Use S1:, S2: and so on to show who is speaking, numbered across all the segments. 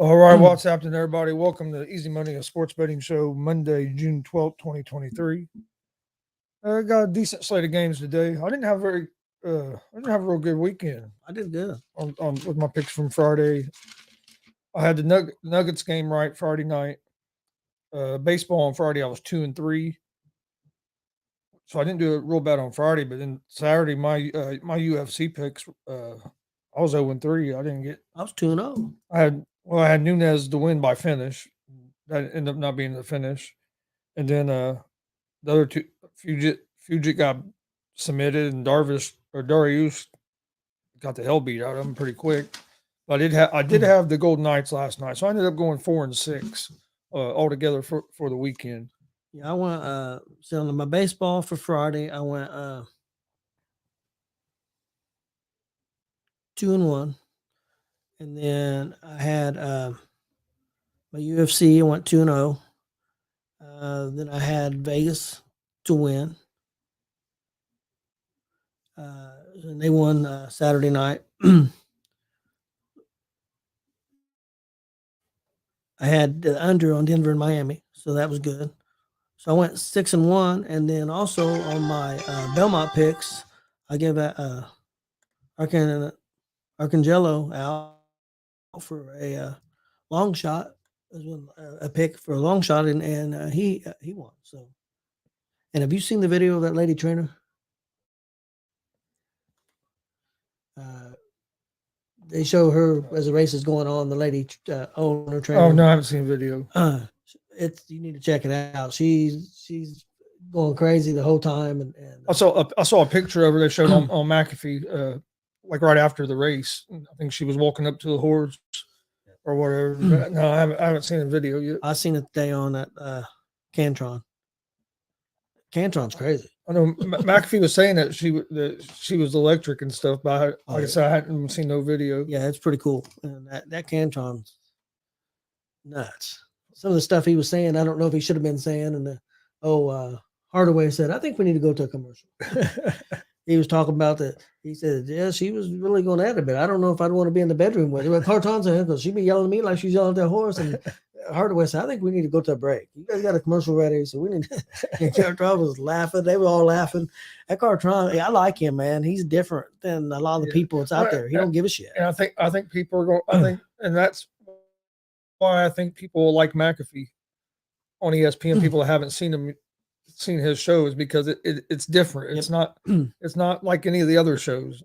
S1: All right, what's happening, everybody? Welcome to Easy Money, a sports betting show, Monday, June 12th, 2023. I got a decent slate of games today. I didn't have a real good weekend
S2: I did good.
S1: on with my picks from Friday. I had the Nuggets game right Friday night. Baseball on Friday, I was 2-3, so I didn't do it real bad on Friday. But then Saturday, my UFC picks, I was 0-3. I didn't get.
S2: I was 2-0.
S1: I had Nunez to win by finish. That ended up not being the finish, and then the other two, Fugit got submitted, and Darius got the hell beat out of him pretty quick. But I did have the Golden Knights last night, so I ended up going 4-6 altogether for the weekend.
S2: Yeah, I went selling my baseball for Friday. I went 2-1. And then I had my UFC, I went 2-0. Then I had Vegas to win. And they won Saturday night. I had the under on Denver and Miami, so that was good. So I went 6-1, and then also on my Belmont picks, I gave Arcangelo out for a long shot, a pick for a long shot, and he won. So, and have you seen the video of that lady trainer? They show her as the race is going on. The lady owner trainer.
S1: Oh no, I haven't seen the video.
S2: It's you need to check it out. She's going crazy the whole time, and
S1: I saw a picture of her they showed on McAfee, like right after the race. I think she was walking up to the horse or whatever. No, I haven't seen the video yet.
S2: I seen it today on that Cantron. Cantron's crazy.
S1: I know McAfee was saying that she was electric and stuff, but like I said, I hadn't seen no video.
S2: Yeah, it's pretty cool. And that Cantron's nuts. Some of the stuff he was saying, I don't know if he should have been saying. And Hardaway said, I think we need to go to a commercial. He was talking about that. He said, yeah, she was really going at it, but I don't know if I'd want to be in the bedroom with her. But Carton's in because she'd be yelling at me like she's yelling at that horse. And Hardaway said, I think we need to go to a break. You guys got a commercial ready, so we need to. And Carton was laughing. They were all laughing. That Carton, I like him, man. He's different than a lot of the people that's out there. He don't give a shit.
S1: And I think people are going. And that's why I think people like McAfee on ESPN. People that haven't seen his shows because it's different. It's not like any of the other shows.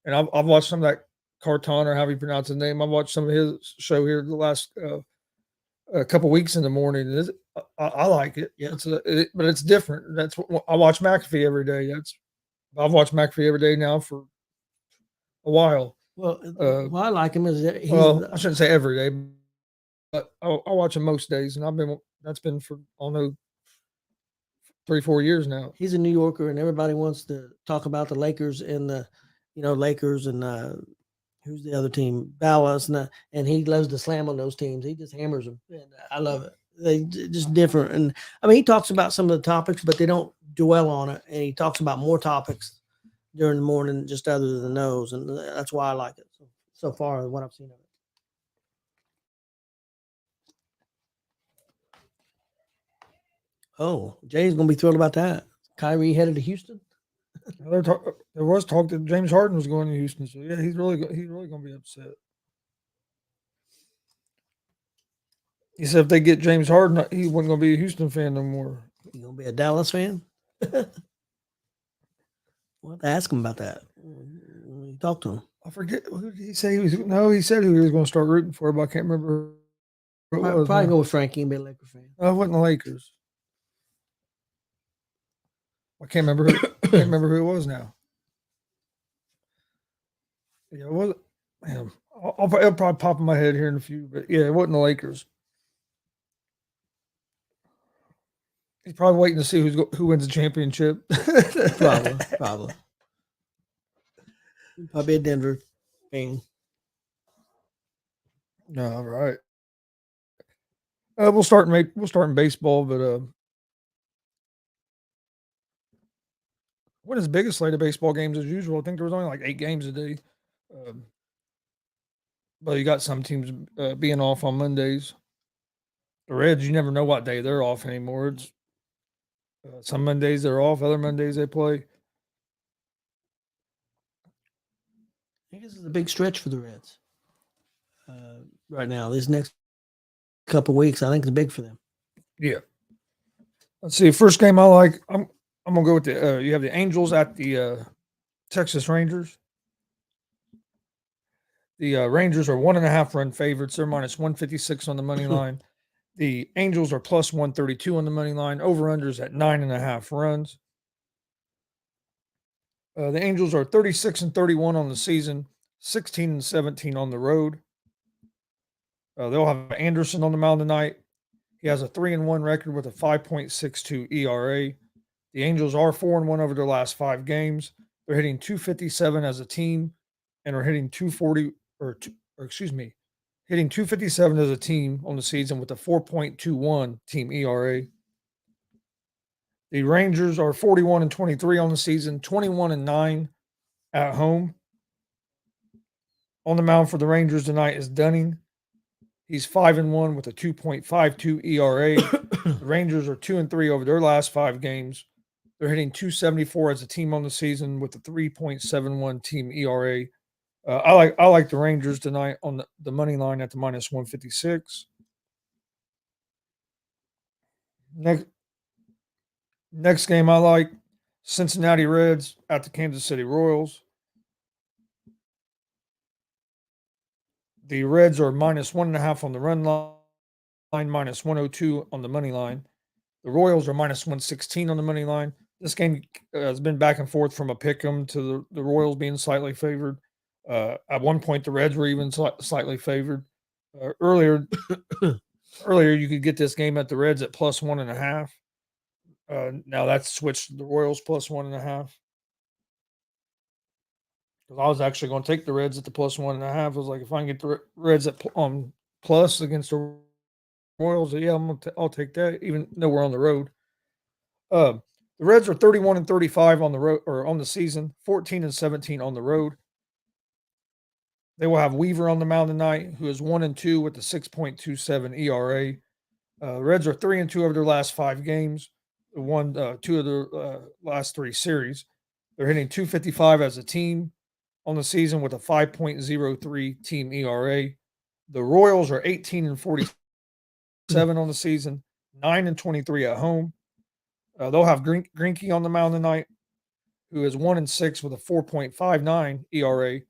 S1: And I've watched some of that Carton or however you pronounce his name. I've watched some of his show here the last a couple weeks in the morning. I like it. Yeah, but it's different. That's what I watch McAfee every day. I've watched McAfee every day now for a while.
S2: Well, I like him is that
S1: I shouldn't say every day, but I watch him most days, and that's been for I don't know 3-4 years now.
S2: He's a New Yorker, and everybody wants to talk about the Lakers and the, Lakers and who's the other team, Dallas, and he loves to slam on those teams. He just hammers them, and I love it. They just different, and I mean he talks about some of the topics, but they don't dwell on it, and he talks about more topics during the morning, just other than those, and that's why I like it so far. What I've seen of it. Oh, Jay's gonna be thrilled about that. Kyrie headed to Houston.
S1: There was talk that James Harden was going to Houston, so yeah, he's really going to be upset. He said if they get James Harden, he wasn't going to be a Houston fan no more.
S2: You going to be a Dallas fan? We'll have to ask him about that. You talk to him.
S1: I forget who did he say he was. No, he said he was going to start rooting for, but I can't remember.
S2: Probably go with Frankie and be a Laker fan.
S1: No, it wasn't the Lakers. I can't remember who it was now. Yeah, it wasn't. Man, it'll probably pop in my head here in a few, but yeah, it wasn't the Lakers. He's probably waiting to see who wins the championship.
S2: Probably. Probably a Denver fan.
S1: No, all right. We'll start in baseball, but what is the biggest slate of baseball games as usual? I think there was only like 8 games a day. But you got some teams being off on Mondays. The Reds, you never know what day they're off anymore. It's some Mondays they're off, other Mondays they play.
S2: I think this is a big stretch for the Reds right now. This next couple weeks, I think, is big for them.
S1: Yeah. Let's see. First game I like. I'm gonna go with the. You have the Angels at the Texas Rangers. The Rangers are 1.5 run favorites. They're minus 156 on the money line. The Angels are plus 132 on the money line. Over unders at 9.5 runs. The Angels are 36-31 on the season, 16-17 on the road. They'll have Anderson on the mound tonight. He has a 3-1 record with a 5.62 ERA. The Angels are 4-1 over their last 5 games. They're hitting 257 as a team, and are hitting 240 hitting 257 as a team on the season with a 4.21 team ERA. The Rangers are 41-23 on the season, 21-9 at home. On the mound for the Rangers tonight is Dunning. He's 5-1 with a 2.52 ERA. The Rangers are 2-3 over their last 5 games. They're hitting 274 as a team on the season with a 3.71 team ERA. I like the Rangers tonight on the money line at the minus 156. Next game I like, Cincinnati Reds at the Kansas City Royals. The Reds are minus 1.5 on the run line, minus 102 on the money line. The Royals are minus 116 on the money line. This game has been back and forth from a pick 'em to the Royals being slightly favored. At one point, the Reds were even slightly favored. Earlier, you could get this game at the Reds at plus 1.5. Now that's switched to the Royals plus 1.5. Because I was actually going to take the Reds at the plus 1.5. I was like, if I can get the Reds at on plus against the Royals, yeah, I'll take that, even though we're on the road. The Reds are 31-35 on the road or on the season, 14-17 on the road. They will have Weaver on the mound tonight, who is 1-2 with a 6.27 ERA. Reds are 3-2 over their last 5 games. They won 2 of their last 3 series. They're hitting 255 as a team on the season with a 5.03 team ERA. The Royals are 18-47 on the season, 9-23 at home. They'll have Greinke on the mound tonight, who is 1-6 with a 4.59 ERA.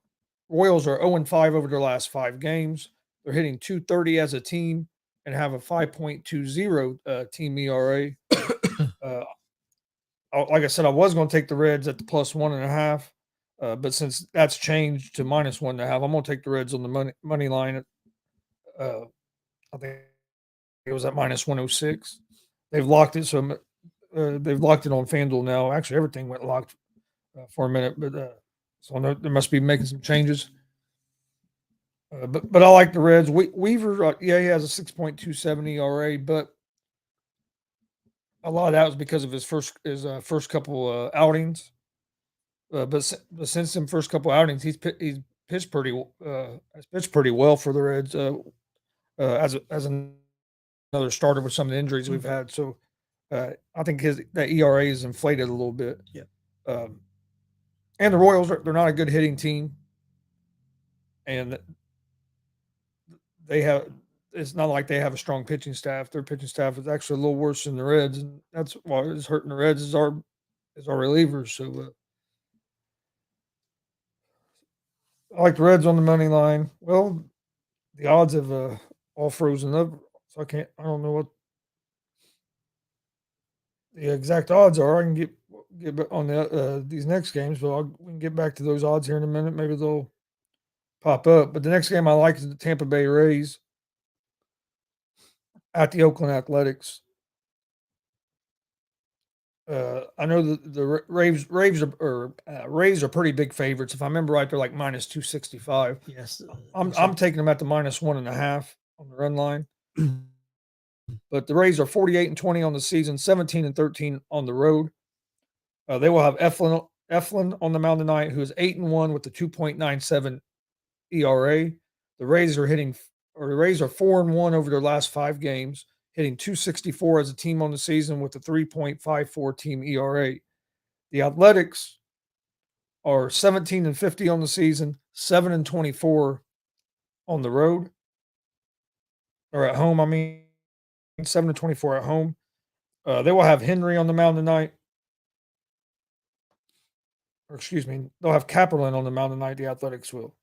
S1: Royals are 0-5 over their last 5 games. They're hitting 230 as a team and have a 5.20 team ERA. Like I said, I was going to take the Reds at the plus 1.5, but since that's changed to minus 1.5, I'm going to take the Reds on the money line. I think it was at minus 106. They've locked it, so they've locked it on FanDuel now. Actually, everything went locked for a minute, but so they must be making some changes. But I like the Reds. Weaver, he has a 6.27 ERA, but a lot of that was because of his first couple outings. But since them first couple outings, he's pitched pretty well for the Reds as another starter with some of the injuries we've had. So I think that ERA is inflated a little bit.
S2: Yeah.
S1: And the Royals they're not a good hitting team, and it's not like they have a strong pitching staff. Their pitching staff is actually a little worse than the Reds, and that's why it's hurting the Reds is our relievers. So I like the Reds on the money line. Well, the odds have all frozen up, so I don't know what the exact odds are. I can get on these next games, but we can get back to those odds here in a minute. Maybe they'll pop up. But the next game I like is the Tampa Bay Rays at the Oakland Athletics. I know the Rays are pretty big favorites. If I remember right, they're like minus 265.
S2: Yes,
S1: I'm taking them at the minus 1.5 on the run line. But the Rays are 48-20 on the season, 17-13 on the road. They will have Eflin on the mound tonight, who is 8-1 with a 2.97 ERA. The Rays are 4-1 over their last 5 games, hitting 264 as a team on the season with a 3.54 team ERA. The Athletics are 17-50 on the season, 7-24 on the road or at home. 7-24 at home. They will have Henry on the mound tonight. Or excuse me, they'll have Kapperlin on the mound tonight. The Athletics will.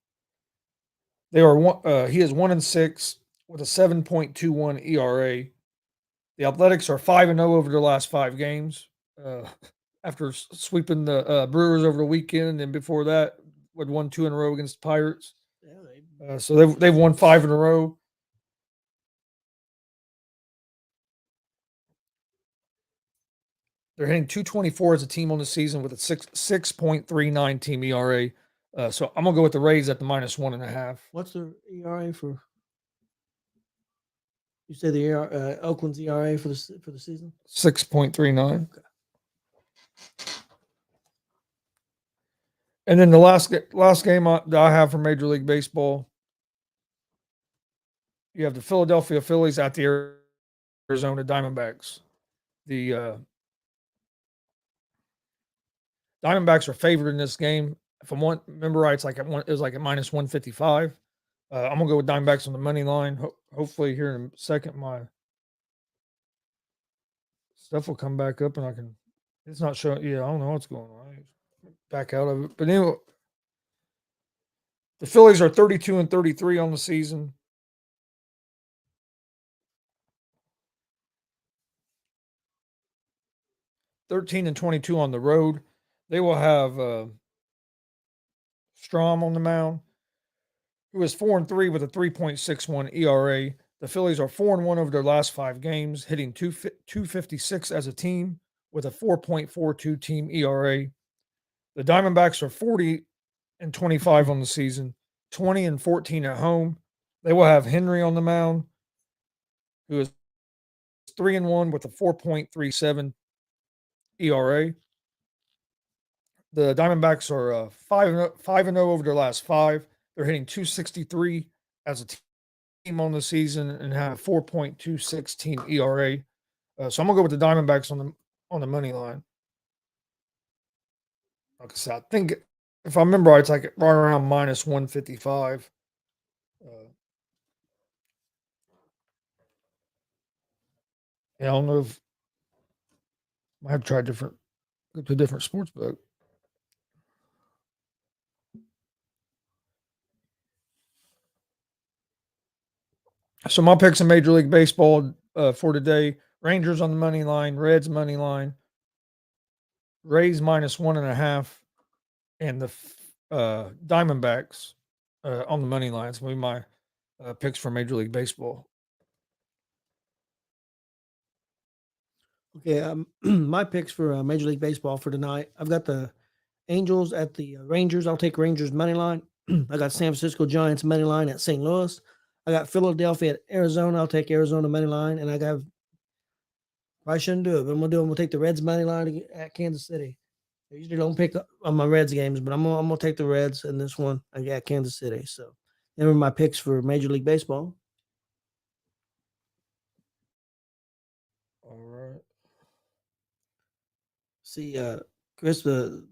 S1: They are one. He is 1-6 with a 7.21 ERA. The Athletics are 5-0 over their last 5 games. After sweeping the Brewers over the weekend, and before that, had won 2 in a row against the Pirates. So they've won 5 in a row. They're hitting 224 as a team on the season with a 6.39 team ERA. So I'm gonna go with the Rays at the -1.5.
S2: What's the ERA for? You say the Oakland's ERA for the season?
S1: 6.39. Okay. And then the last game that I have for Major League Baseball, you have the Philadelphia Phillies at the Arizona Diamondbacks. The Diamondbacks are favored in this game. If I remember right, it was like at -155. I'm gonna go with Diamondbacks on the money line. Hopefully, here in a second, my stuff will come back up and I can. It's not showing. Yeah, I don't know what's going on. Back out of it, but anyway, the Phillies are 32-33 on the season. 13-22 on the road. They will have Strom on the mound, who is 4-3 with a 3.61 ERA. The Phillies are 4-1 over their last 5 games, hitting 256 as a team with a 4.42 team ERA. The Diamondbacks are 40-25 on the season, 20-14 at home. They will have Henry on the mound, who is 3-1 with a 4.37 ERA. The Diamondbacks are 5-0 over their last 5. They're hitting 263 as a team on the season and have a 4.26 team ERA. So I'm gonna go with the Diamondbacks on the money line. Like I said, I think if I remember right, it's like right around -155. I don't know if I have tried go to a different sports book. So my picks in Major League Baseball for today: Rangers on the money line, Reds money line, Rays -1.5, and the Diamondbacks on the money line. It's gonna be my picks for Major League Baseball.
S2: Okay, my picks for Major League Baseball for tonight. I've got the Angels at the Rangers. I'll take Rangers money line. I got San Francisco Giants money line at St. Louis. I got Philadelphia at Arizona. I'll take Arizona money line, and I shouldn't do it, but I'm gonna take the Reds money line at Kansas City. I usually don't pick up on my Reds games, but I'm gonna take the Reds in this one. I got Kansas City. So, they were my picks for Major League Baseball.
S1: All right.
S2: See, Chris, the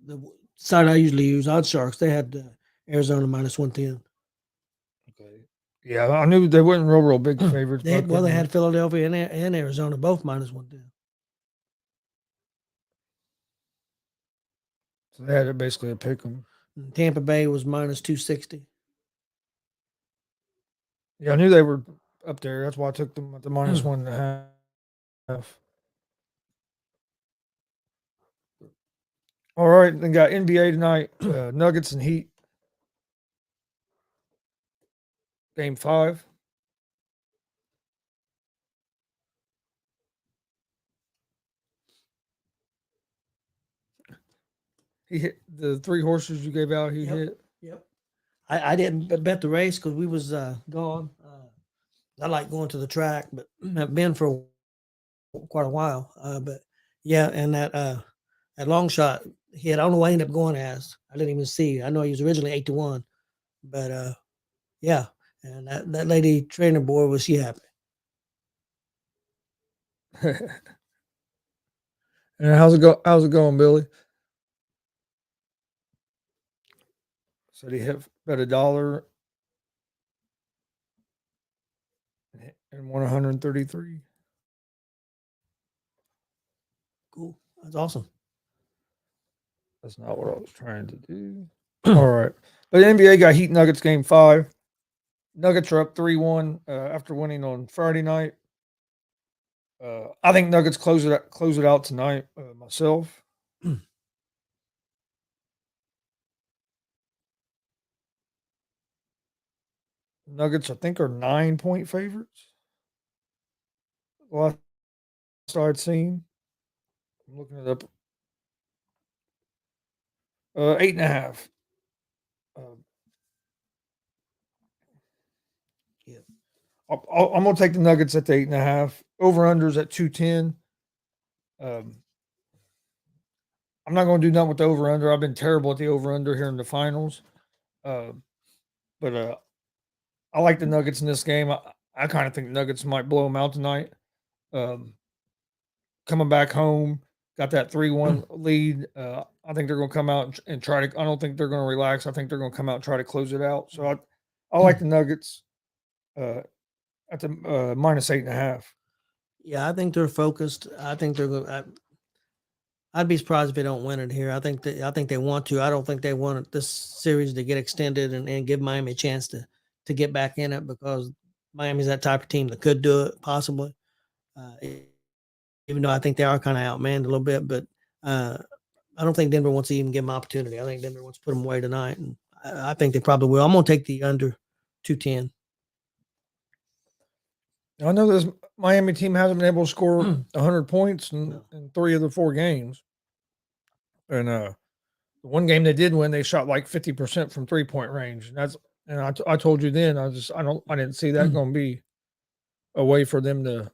S2: site I usually use, Odd Sharks, they had Arizona -110.
S1: Okay. Yeah, I knew they weren't real big favorites.
S2: They had Philadelphia and Arizona both -110.
S1: So they had to basically pick them.
S2: Tampa Bay was -260.
S1: Yeah, I knew they were up there. That's why I took them at the -1.5. All right, then got NBA tonight. Nuggets and Heat. Game 5. He hit the 3 horses you gave out. He hit.
S2: Yep. I didn't bet the race because we was gone. I like going to the track, but I've been for quite a while. But yeah, and that long shot hit. I don't know what I ended up going as. I didn't even see. I know he was originally 8-1, but yeah, And that lady trainer boy, was she happy?
S1: And how's it go? How's it going, Billy? Said he hit bet $1 and won 133.
S2: Cool. That's awesome.
S1: That's not what I was trying to do. All right, but the NBA got Heat Nuggets game 5. Nuggets are up 3-1 after winning on Friday night. I think Nuggets close it out tonight. Myself. Nuggets, I think, are 9-point favorites. Last I'd seen. I'm looking it up. 8.5. Uh,
S2: Yeah.
S1: I'm gonna take the Nuggets at the 8.5. Over unders at 210. Um, I'm not gonna do nothing with the over under. I've been terrible at the over under here in the finals. Uh, but I like the Nuggets in this game. I kind of think the Nuggets might blow them out tonight. Um, Coming back home, got that 3-1 lead. I think they're going to come out and try to. I don't think they're going to relax. I think they're going to come out and try to close it out. So I like the Nuggets at the -8.5.
S2: Yeah, I think they're focused. I think they're going. I'd be surprised if they don't win it here. I think they want to. I don't think they want this series to get extended and give Miami a chance to get back in it, because Miami's that type of team that could do it possibly. Even though I think they are kind of outmanned a little bit, but I don't think Denver wants to even give them opportunity. I think Denver wants to put them away tonight, and I think they probably will. I'm going to take the under 210.
S1: I know this Miami team hasn't been able to score 100 points in 3 of the 4 games. And the one game they did win, they shot like 50% from 3-point range. And I told you then, I didn't see that going to be a way for them to.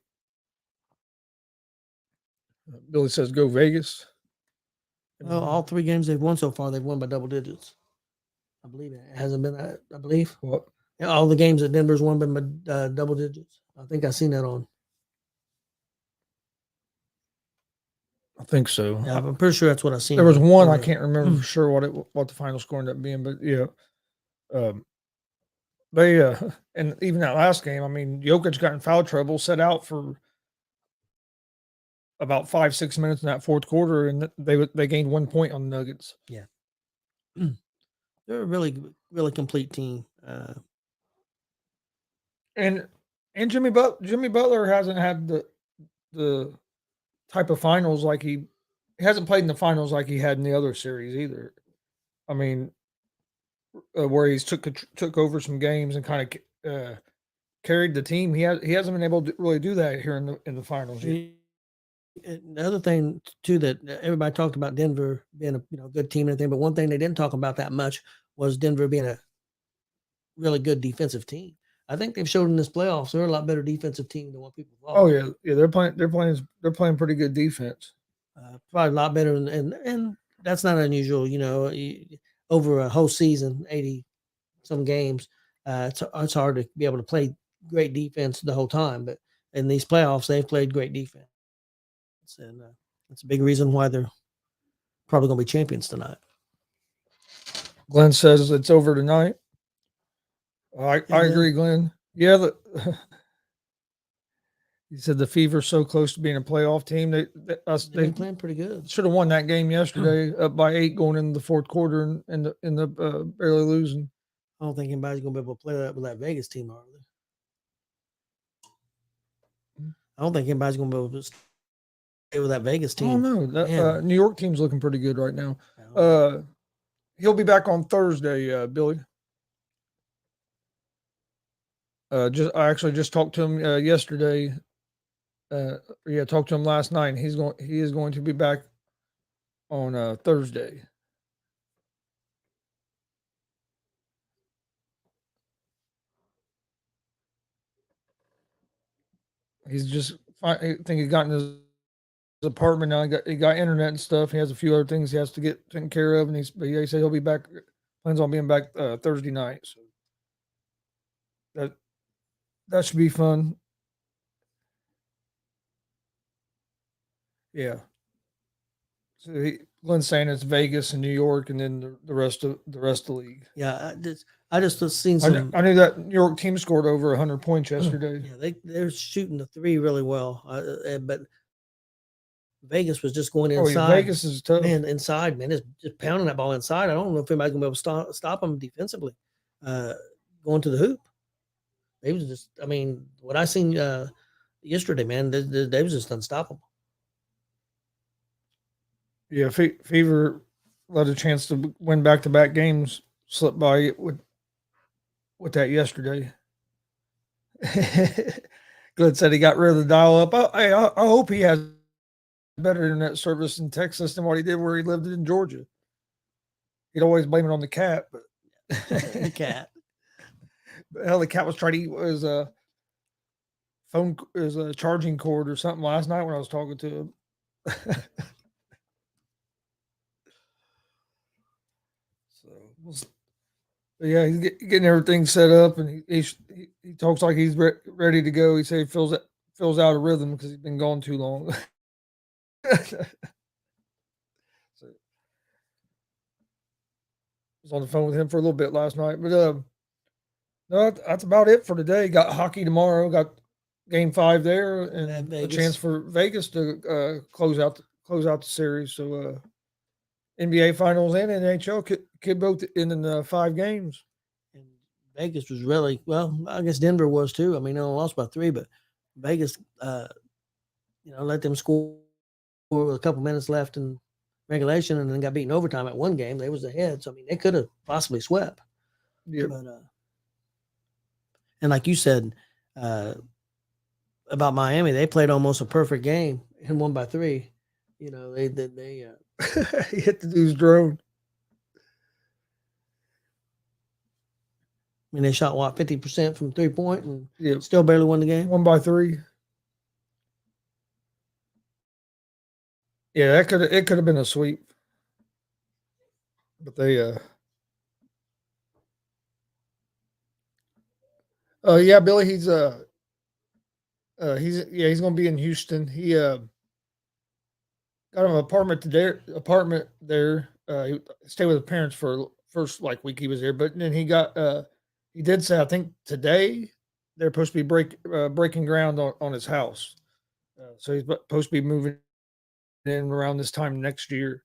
S1: Billy says go Vegas.
S2: Well, all 3 games they've won so far, they've won by double digits. I believe it hasn't been. I believe
S1: What?
S2: Yeah, all the games that Denver's won been by double digits. I think I've seen that on.
S1: I think so.
S2: Yeah, I'm pretty sure that's what I've seen.
S1: There was one I can't remember for sure what the final score ended up being, but yeah, they and even that last game, I mean, Jokic got in foul trouble, set out for about 5-6 minutes in that fourth quarter, and they gained 1 point on the Nuggets.
S2: Yeah, they're a really really complete team.
S1: And Jimmy Butler hasn't had the type of finals like he hasn't played in the finals like he had in the other series either. I mean, where he's took over some games and kind of carried the team. He hasn't been able to really do that here in the finals yet.
S2: And the other thing too that everybody talked about Denver being a good team and everything, but one thing they didn't talk about that much was Denver being a really good defensive team. I think they've showed in this playoffs they're a lot better defensive team than what people thought.
S1: Oh yeah, they're playing pretty good defense.
S2: Probably a lot better, and that's not unusual. Over a whole season, 80 some games, it's hard to be able to play great defense the whole time. But in these playoffs, they've played great defense, and that's a big reason why they're probably going to be champions tonight.
S1: Glenn says it's over tonight. I agree, Glenn. Yeah, he said the Fever's so close to being a playoff team. They've
S2: been playing pretty good.
S1: Should have won that game yesterday, up by 8 going into the fourth quarter, and barely losing.
S2: I don't think anybody's going to be able to play that with that Vegas team, are they? I don't think anybody's going to be able to stay with that Vegas team.
S1: I don't know. That New York team's looking pretty good right now. He'll be back on Thursday, Billy. I actually just talked to him yesterday. Talked to him last night. He is going to be back on Thursday. He's just I think he got in his apartment now. He got internet and stuff. He has a few other things he has to get taken care of, and he said he'll be back. Plans on being back Thursday night. So. That that should be fun. Yeah. So Glenn's saying it's Vegas and New York, and then the rest of the league.
S2: Yeah, I just seen some.
S1: I knew that New York team scored over 100 points yesterday.
S2: Yeah, they're shooting the three really well, but Vegas was just going
S1: Oh yeah,
S2: inside.
S1: Vegas is tough.
S2: Man, inside, man, it's just pounding that ball inside. I don't know if anybody's gonna be able to stop them defensively, uh, going to the hoop. They was just, I mean, what I seen yesterday, man, they was just unstoppable.
S1: Yeah, Fever let a chance to win back-to-back games slip by with that yesterday. Good said he got rid of the dial up. I hope he has better internet service in Texas than what he did where he lived in Georgia. He'd always blame it on the cat, but
S2: The cat.
S1: hell, the cat was trying to eat his phone, his charging cord or something last night when I was talking to him. So, but yeah, he's getting everything set up, and he talks like he's ready to go. He said he feels out of rhythm because he's been gone too long. So, I was on the phone with him for a little bit last night, but no, that's about it for today. Got hockey tomorrow. Got Game 5 there, and a chance for Vegas to close out the series. So NBA Finals and NHL could both end in 5 games.
S2: And Vegas was really well. I guess Denver was too. I mean, they only lost by 3, but Vegas, let them score with a couple minutes left in regulation, and then got beaten overtime at one game. They was ahead, so I mean, they could have possibly swept.
S1: Yeah,
S2: But and like you said about Miami, they played almost a perfect game and won by 3. You know, they
S1: he hit the dude's drone.
S2: I mean, they shot 50% from 3-point and
S1: Yeah,
S2: still barely won the game.
S1: won by 3. Yeah, it could have been a sweep, but they yeah, Billy, he's going to be in Houston. He got him an apartment there. He stayed with his parents for first like week he was there, but then he did say I think today they're supposed to be breaking ground on his house. So he's supposed to be moving in around this time next year.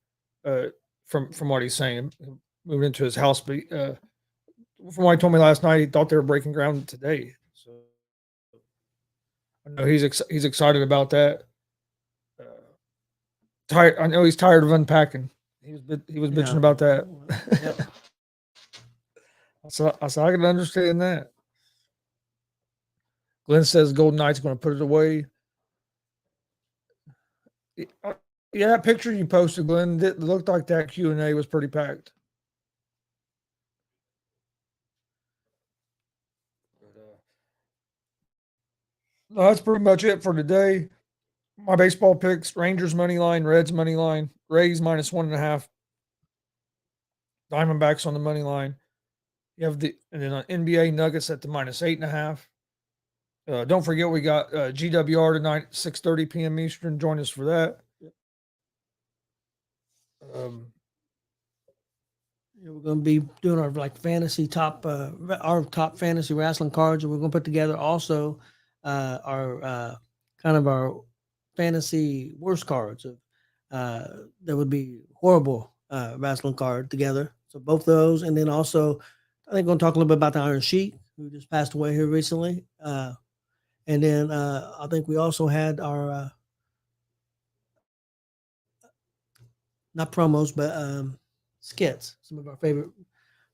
S1: From what he's saying, moving into his house. But from what he told me last night, he thought they were breaking ground today. So I know he's excited about that. Tired. I know he's tired of unpacking. He was bitching about that.
S2: Yep.
S1: So I can understand that. Glenn says Golden Knight's going to put it away. Yeah, that picture you posted, Glenn, it looked like that Q&A was pretty packed. No, that's pretty much it for today. My baseball picks: Rangers money line, Reds money line, Rays -1.5, Diamondbacks on the money line. You have and then NBA Nuggets at the -8.5. Don't forget we got GWR tonight, 6:30 p.m. Eastern. Join us for that.
S2: We're going to be doing our our top fantasy wrestling cards, and we're going to put together also our kind of our fantasy worst cards of that would be horrible wrestling card together. So both those, and then also I think we're going to talk a little bit about the Iron Sheik, who just passed away here recently, and then I think we also had our not promos but skits, some of our favorite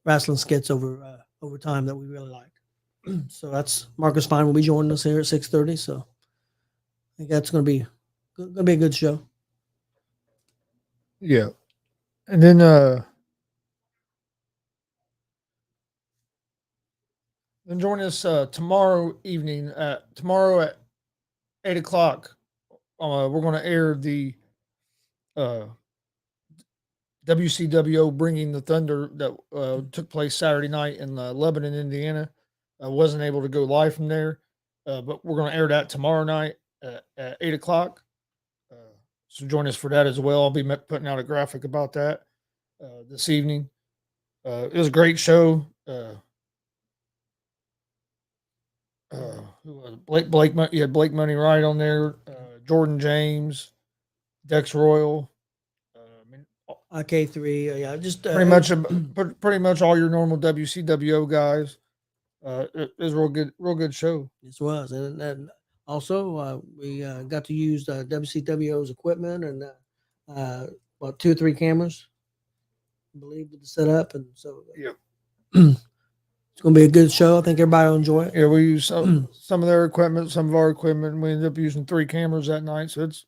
S2: wrestling skits over time that we really liked. So that's Marcus Fine will be joining us here at 6:30. So I think that's going to be a good show.
S1: Yeah, and then join us tomorrow at 8 o'clock. We're going to air the WCWO Bringing the Thunder that took place Saturday night in Lebanon, Indiana. wasn't able to go live from there, but we're going to air that tomorrow night at 8 o'clock. So join us for that as well. I'll be putting out a graphic about that this evening. It was a great show. Who was it? Blake, you had Blake Money right on there. Jordan James, Dex Royal. I mean,
S2: IK3, yeah, just
S1: pretty much all your normal WCWO guys. It was a real good show.
S2: This was, and also we got to use WCWO's equipment and about 2 or 3 cameras, I believe, with the setup, and so
S1: Yeah.
S2: It's going to be a good show. I think everybody will enjoy it.
S1: Yeah, we use some of their equipment, some of our equipment. And we ended up using 3 cameras that night. So it's.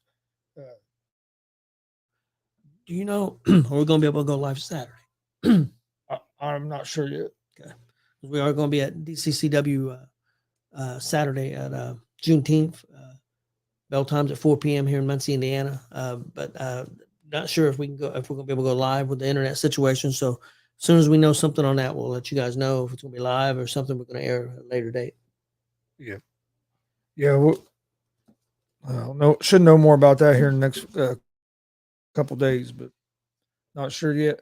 S2: Do you know, are we going to be able to go live Saturday?
S1: I'm not sure yet.
S2: Okay. We are going to be at DCCW Saturday at Juneteenth. Bell times at 4 p.m. here in Muncie, Indiana. But not sure if we're going to be able to go live with the internet situation. So as soon as we know something on that, we'll let you guys know if it's going to be live or something we're going to air at a later date.
S1: Yeah. Yeah. Should know more about that here in the next couple days, but not sure yet.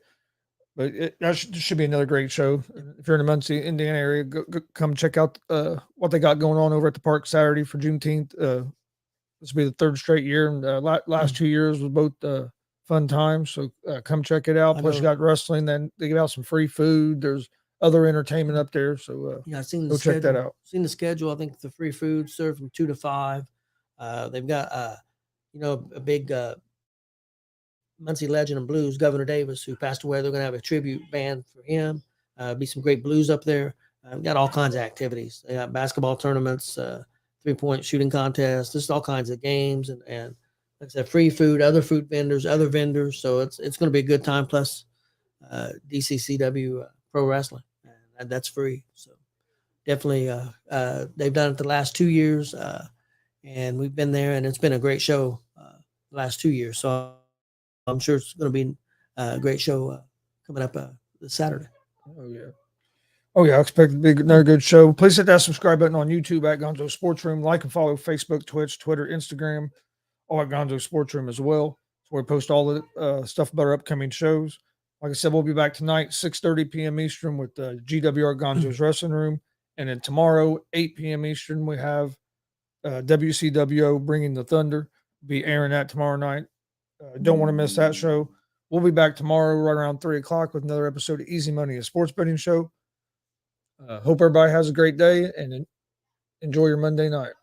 S1: But that should be another great show. If you're in the Muncie, Indiana area, go come check out what they got going on over at the park Saturday for Juneteenth. This will be the 3rd straight year, and last 2 years was both fun times. So come check it out. Plus, you got wrestling. Then they give out some free food. There's other entertainment up there. So
S2: yeah, I've seen
S1: go check that out.
S2: Seen the schedule. I think the free food served from 2 to 5. They've got a big Muncie legend and blues, Governor Davis, who passed away. They're going to have a tribute band for him. Be some great blues up there. Got all kinds of activities. They got basketball tournaments, 3-point shooting contests, just all kinds of games, and like I said, free food, other food vendors, other vendors. So it's going to be a good time. Plus DCCW Pro Wrestling, and that's free. So definitely, they've done it the last 2 years, and we've been there, and it's been a great show the last 2 years. So I'm sure it's going to be a great show coming up this Saturday.
S1: Oh yeah, I expect it to be another good show. Please hit that subscribe button on YouTube at Gonzo Sports Room. Like and follow Facebook, Twitch, Twitter, Instagram, all at Gonzo Sports Room as well. It's where we post all the stuff about our upcoming shows. Like I said, we'll be back tonight, 6:30 p.m. Eastern with GWR Gonzo's Wrestling Room. And then tomorrow, 8 p.m. Eastern, we have WCWO Bringing the Thunder. Be airing that tomorrow night. Don't want to miss that show. We'll be back tomorrow right around 3 o'clock with another episode of Easy Money, a sports betting show. Hope everybody has a great day and enjoy your Monday night.